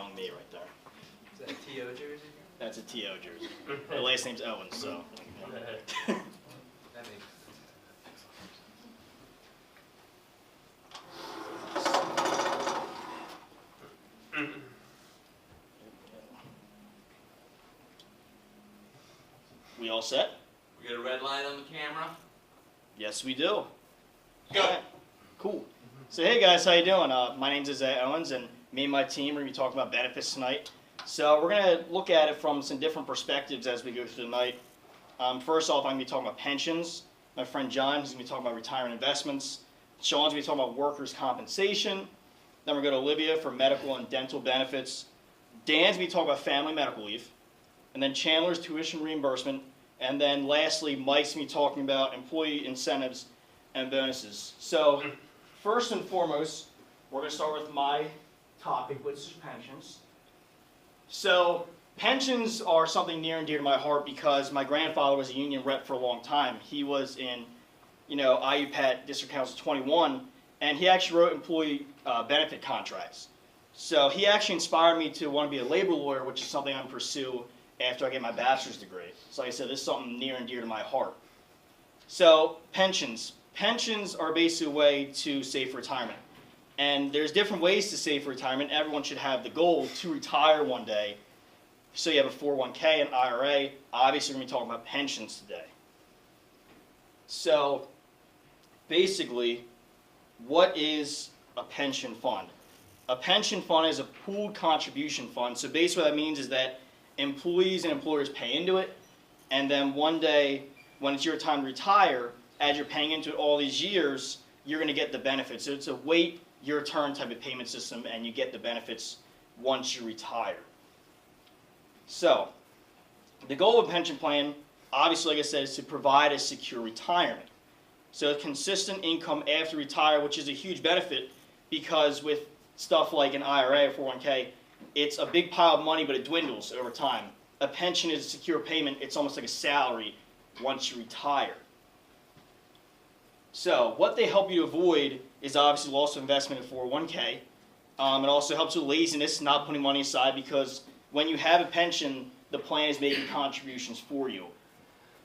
On me right there. Is that a T.O. jersey? That's a T.O. jersey. My last name's Owens, so. That makes We all set? We got a red light on the camera. Yes, we do. Go. All right. Cool. So hey guys, how you doing? My name's Isaiah Owens, and me and my team are going to be talking about benefits tonight. So we're going to look at it from some different perspectives as we go through the night. First off, I'm going to be talking about pensions. My friend John is going to be talking about retirement investments. Sean's going to be talking about workers' compensation. Then we're going to Olivia for medical and dental benefits. Dan's going to be talking about family medical leave. And then Chandler's tuition reimbursement. And then lastly, Mike's going to be talking about employee incentives and bonuses. So first and foremost, we're going to start with my topic, which is pensions. So pensions are something near and dear to my heart because my grandfather was a union rep for a long time. He was in, IUPAT District Council 21, and he actually wrote employee benefit contracts. So he actually inspired me to want to be a labor lawyer, which is something I'm going to pursue after I get my bachelor's degree. So like I said, this is something near and dear to my heart. So pensions. Pensions are basically a way to save for retirement. And there's different ways to save for retirement. Everyone should have the goal to retire one day. So you have a 401k, an IRA. Obviously, we're going to be talking about pensions today. So basically, what is a pension fund? A pension fund is a pooled contribution fund. So basically what that means is that employees and employers pay into it, and then one day when it's your time to retire, as you're paying into it all these years, you're going to get the benefits. So it's a wait your turn type of payment system, and you get the benefits once you retire. So the goal of a pension plan, obviously, like I said, is to provide a secure retirement. So a consistent income after retire, which is a huge benefit because with stuff like an IRA or 401k, it's a big pile of money, but it dwindles over time. A pension is a secure payment. It's almost like a salary once you retire. So what they help you avoid is obviously loss of investment in 401k. It also helps with laziness, not putting money aside, because when you have a pension, the plan is making contributions for you.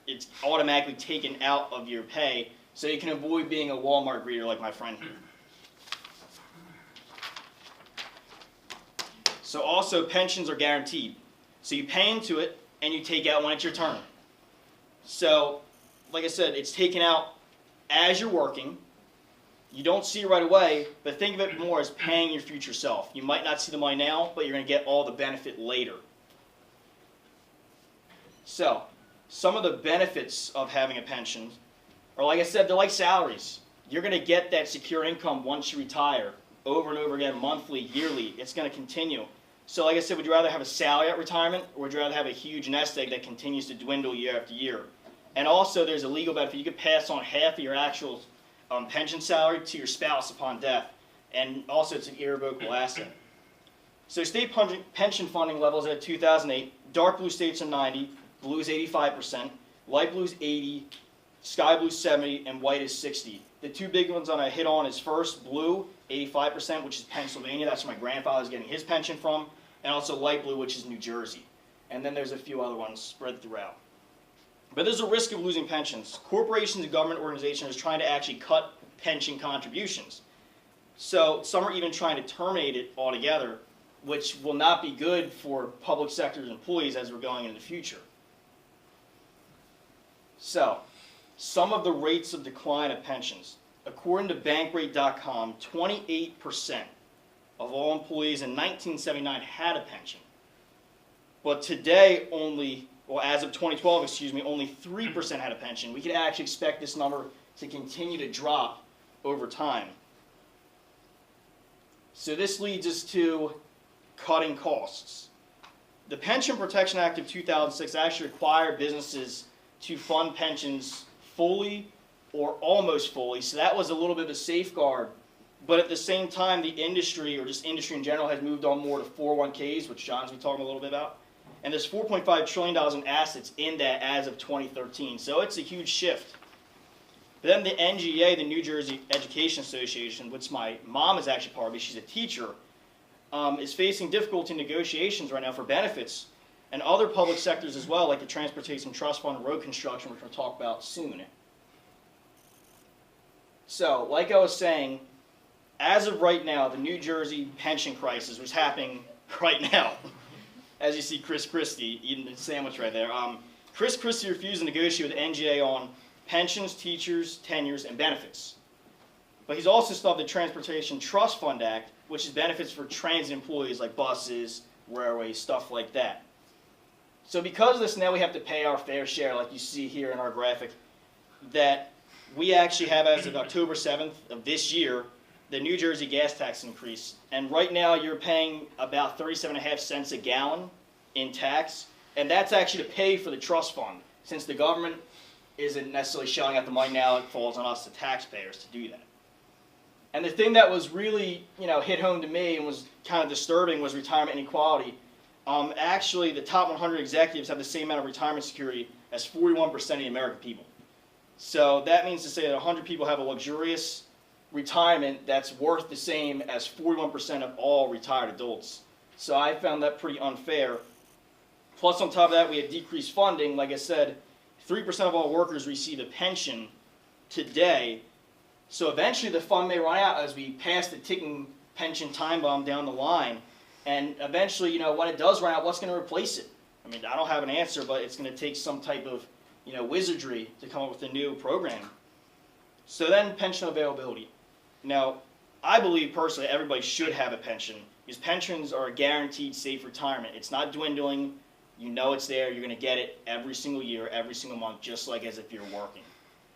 It's automatically taken out of your pay, so you can avoid being a Walmart greeter like my friend here. So also, pensions are guaranteed. So you pay into it, and you take out when it's your turn. So, like I said, it's taken out as you're working. You don't see it right away, but think of it more as paying your future self. You might not see the money now, but you're going to get all the benefit later. So, some of the benefits of having a pension are, like I said, they're like salaries. You're going to get that secure income once you retire, over and over again, monthly, yearly. It's going to continue. So like I said, would you rather have a salary at retirement, or would you rather have a huge nest egg that continues to dwindle year after year? And also, there's a legal benefit. You could pass on half of your actual pension salary to your spouse upon death. And also, it's an irrevocable asset. So state pension funding levels at 2008. Dark blue states are 90, blue is 85%, light blue is 80, sky blue is 70, and white is 60. The two big ones I'm going to hit on is first, blue, 85%, which is Pennsylvania. That's where my grandfather is getting his pension from. And also light blue, which is New Jersey. And then there's a few other ones spread throughout. But there's a risk of losing pensions. Corporations and government organizations are trying to actually cut pension contributions. So some are even trying to terminate it altogether, which will not be good for public sector employees as we're going into the future. So, some of the rates of decline of pensions. According to Bankrate.com, 28% of all employees in 1979 had a pension. But today, as of 2012, only 3% had a pension. We could actually expect this number to continue to drop over time. So this leads us to cutting costs. The Pension Protection Act of 2006 actually required businesses to fund pensions fully or almost fully. So that was a little bit of a safeguard. But at the same time, the industry, or just industry in general, has moved on more to 401ks, which John's been talking a little bit about. And there's $4.5 trillion in assets in that as of 2013. So it's a huge shift. But then the NGA, the New Jersey Education Association, which my mom is actually part of, she's a teacher, is facing difficulty in negotiations right now for benefits, and other public sectors as well, like the Transportation Trust Fund and road construction, which we'll talk about soon. So, like I was saying, as of right now, the New Jersey pension crisis was happening right now. As you see Chris Christie eating the sandwich right there. Chris Christie refused to negotiate with the NGA on pensions, teachers, tenures, and benefits. But he's also stopped the Transportation Trust Fund Act, which is benefits for transit employees like buses, railways, stuff like that. So because of this, now we have to pay our fair share, like you see here in our graphic, that we actually have, as of October 7th of this year, the New Jersey gas tax increase. And right now you're paying about 37.5 cents a gallon in tax, and that's actually to pay for the trust fund. Since the government isn't necessarily shelling out the money now, it falls on us, the taxpayers, to do that. And the thing that was really, hit home to me and was kind of disturbing was retirement inequality. Actually, the top 100 executives have the same amount of retirement security as 41% of the American people. So that means to say that 100 people have a luxurious retirement that's worth the same as 41% of all retired adults. So I found that pretty unfair. Plus, on top of that, we had decreased funding. Like I said, 3% of all workers receive a pension today. So eventually the fund may run out as we pass the ticking pension time bomb down the line. And eventually, when it does run out, what's going to replace it? I mean, I don't have an answer, but it's going to take some type of, wizardry to come up with a new program. So then, pension availability. Now, I believe personally everybody should have a pension because pensions are a guaranteed safe retirement. It's not dwindling. You know it's there. You're going to get it every single year, every single month, just like as if you're working.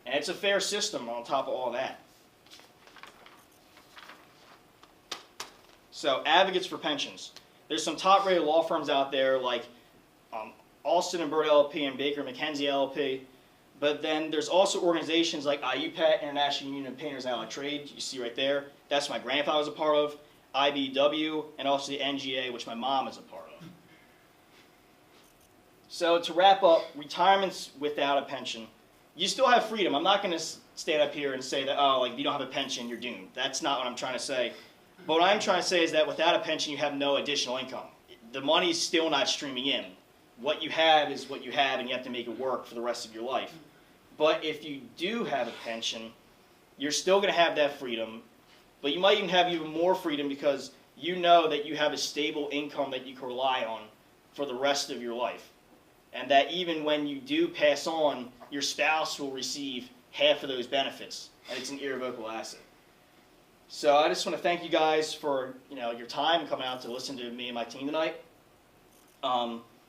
And it's a fair system on top of all that. So, advocates for pensions. There's some top-rated law firms out there like Alston & Bird LLP and Baker McKenzie LLP. But then there's also organizations like IUPAT, International Union of Painters and Allied Trade, you see right there. That's my grandfather was a part of. IBW, and also the NGA, which my mom is a part of. So to wrap up, retirement's without a pension. You still have freedom. I'm not going to stand up here and say that, if you don't have a pension, you're doomed. That's not what I'm trying to say. But what I'm trying to say is that without a pension, you have no additional income. The money's still not streaming in. What you have is what you have, and you have to make it work for the rest of your life. But if you do have a pension, you're still going to have that freedom, but you might even have even more freedom because you know that you have a stable income that you can rely on for the rest of your life. And that even when you do pass on, your spouse will receive half of those benefits, and it's an irrevocable asset. So I just want to thank you guys for your time coming out to listen to me and my team tonight.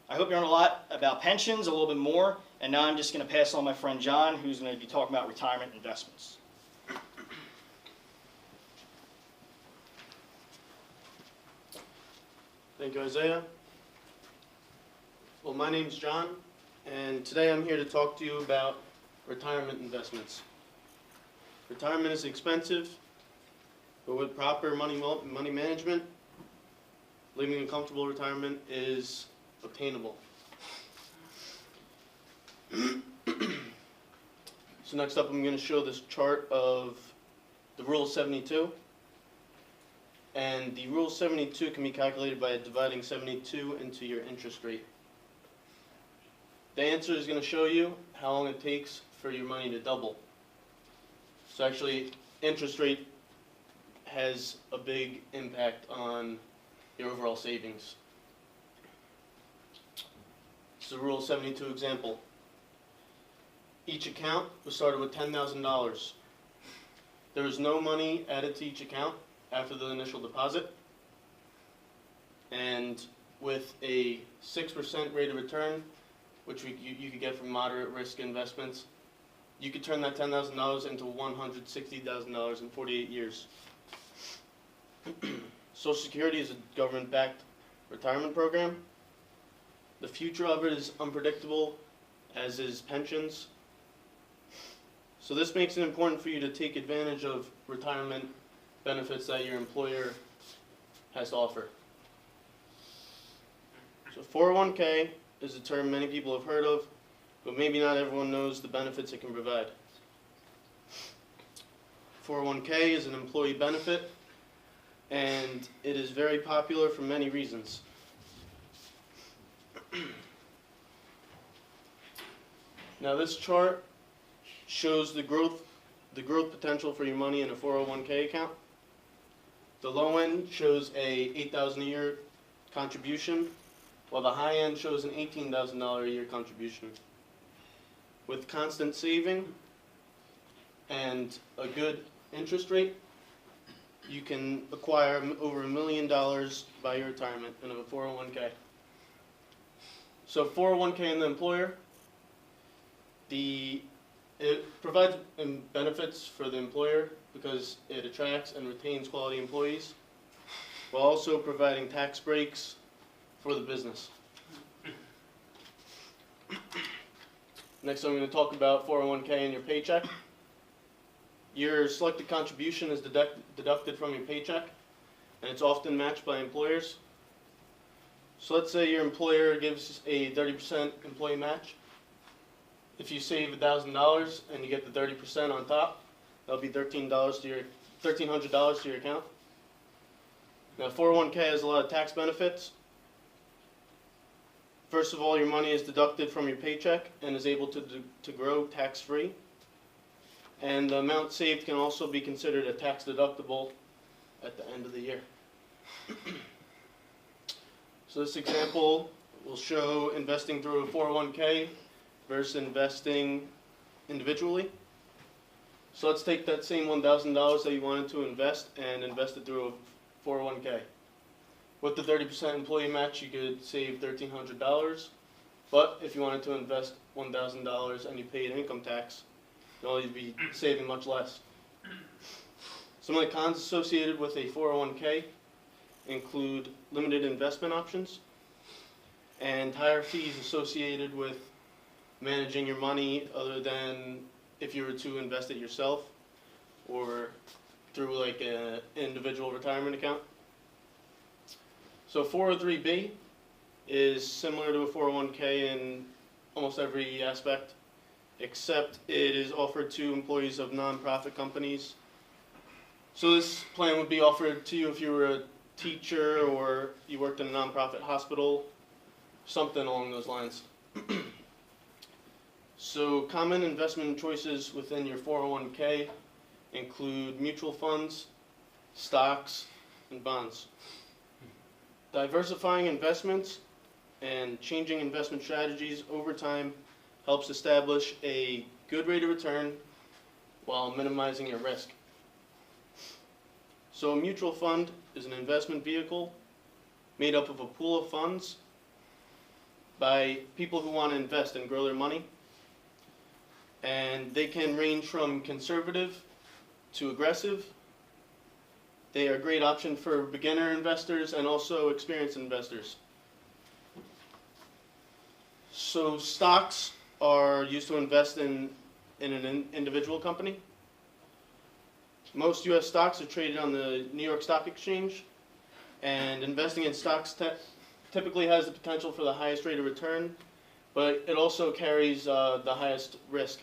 I hope you learned a lot about pensions, a little bit more, and now I'm just going to pass on my friend John, who's going to be talking about retirement investments. Thank you, Isaiah. Well, my name's John, and today I'm here to talk to you about retirement investments. Retirement is expensive, but with proper money management, living a comfortable retirement is obtainable. So next up I'm going to show this chart of the Rule 72. And the Rule 72 can be calculated by dividing 72 into your interest rate. The answer is going to show you how long it takes for your money to double. So actually, interest rate has a big impact on your overall savings. So Rule 72 example. Each account was started with $10,000. There was no money added to each account after the initial deposit. And with a 6% rate of return, which you could get from moderate risk investments, you could turn that $10,000 into $160,000 in 48 years. Social Security is a government-backed retirement program. The future of it is unpredictable, as is pensions. So this makes it important for you to take advantage of retirement benefits that your employer has to offer. So 401k is a term many people have heard of, but maybe not everyone knows the benefits it can provide. 401k is an employee benefit and it is very popular for many reasons. Now this chart shows the growth potential for your money in a 401k account. The low end shows a $8,000 a year contribution, while the high end shows an $18,000 a year contribution. With constant saving and a good interest rate, you can acquire over $1 million by your retirement in a 401k. So 401k in the employer, it provides benefits for the employer because it attracts and retains quality employees, while also providing tax breaks for the business. Next, I'm going to talk about 401k and your paycheck. Your selected contribution is deducted from your paycheck, and it's often matched by employers. So let's say your employer gives a 30% employee match. If you save $1,000 and you get the 30% on top, that'll be $1,300 to your account. Now 401k has a lot of tax benefits. First of all, your money is deducted from your paycheck and is able to grow tax-free. And the amount saved can also be considered a tax deductible at the end of the year. So this example will show investing through a 401k versus investing individually. So let's take that same $1,000 that you wanted to invest and invest it through a 401k. With the 30% employee match, you could save $1,300. But if you wanted to invest $1,000 and you paid income tax, you'd be saving much less. Some of the cons associated with a 401k include limited investment options and higher fees associated with managing your money other than if you were to invest it yourself or through like an individual retirement account. So 403b is similar to a 401k in almost every aspect, except it is offered to employees of nonprofit companies. So this plan would be offered to you if you were a teacher or you worked in a nonprofit hospital, something along those lines. So common investment choices within your 401k include mutual funds, stocks, and bonds. Diversifying investments and changing investment strategies over time helps establish a good rate of return while minimizing your risk. So a mutual fund is an investment vehicle made up of a pool of funds by people who want to invest and grow their money. And they can range from conservative to aggressive. They are a great option for beginner investors and also experienced investors. So stocks are used to invest in an individual company. Most U.S. stocks are traded on the New York Stock Exchange, and investing in stocks typically has the potential for the highest rate of return, but it also carries the highest risk.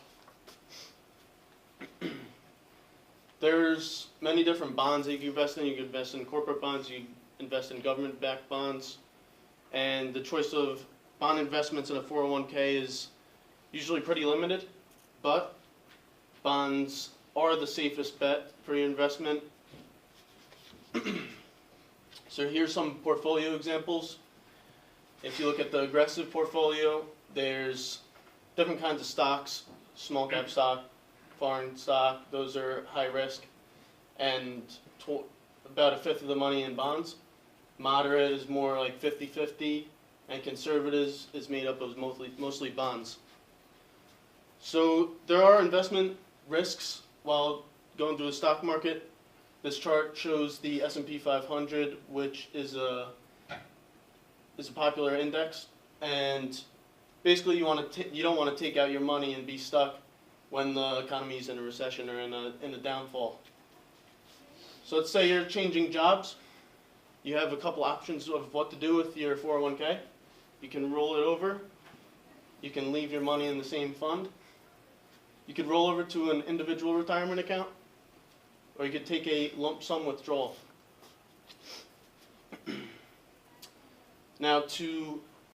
There's many different bonds that you can invest in. You can invest in corporate bonds, you invest in government-backed bonds, and the choice of bond investments in a 401k is usually pretty limited, but bonds are the safest bet for your investment. So here's some portfolio examples. If you look at the aggressive portfolio, there's different kinds of stocks, small cap stock, foreign stock, those are high risk, and about a fifth of the money in bonds. Moderate is more like 50-50, and conservative is made up of mostly bonds. So there are investment risks while going through the stock market. This chart shows the S&P 500, which is a popular index, and basically you don't want to take out your money and be stuck when the economy is in a recession or in a downfall. So let's say you're changing jobs. You have a couple options of what to do with your 401k. You can roll it over. You can leave your money in the same fund. You could roll over to an individual retirement account, or you could take a lump sum withdrawal. Now to